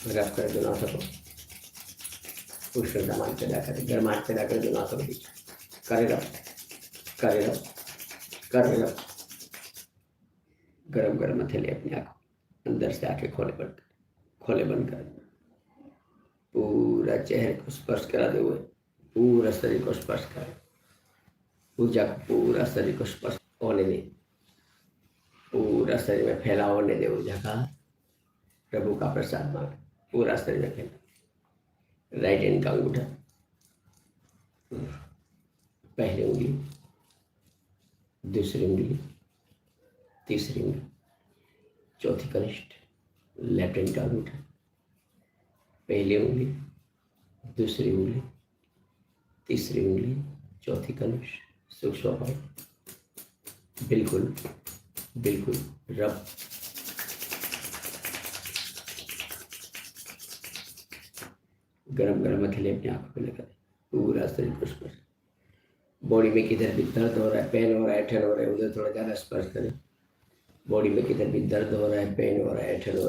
Rough कर दो नाथों को, उष्णता पैदा करे, गर्माहट पैदा कर दो नाथों की, करे रहो, करे रहो, करे रहो। गरम गरम हथेली अपनी आंखों अंदर से आंखें खोले बंद कर, खोले बंद कर, पूरा चेहरे को स्पर्श कराते हुए पूरा शरीर को स्पर्श करें, ऊर्जा को पूरा शरीर को स्पर्श होने दे, पूरा शरीर में फैला होने दे ऊर्जा का, प्रभु का प्रसाद मांगे, पूरा शरीर में फैला। राइट हैंड का अंगूठा, पहली उंगली, दूसरी उंगली, तीसरी उंगली, चौथी कनिष्ठ, लेफ्ट हैंड का अंगूठा, पहली उंगली, दूसरी उंगली, तीसरी उंगली, चौथी कनिष्ठ, सूक्ष्म भाव, बिल्कुल बिल्कुल रब। गरम गरम हथेली अपनी आंखों पे लगा दे, पूरा शरीर को स्पर्श। बॉडी में किधर भी दर्द हो रहा है, पेन हो रहा है, ऐंठन हो रहा है, उधर थोड़ा ज़्यादा स्पर्श करें। बॉडी में किधर भी दर्द हो रहा है, पेन हो रहा है, ऐंठन हो रहा है,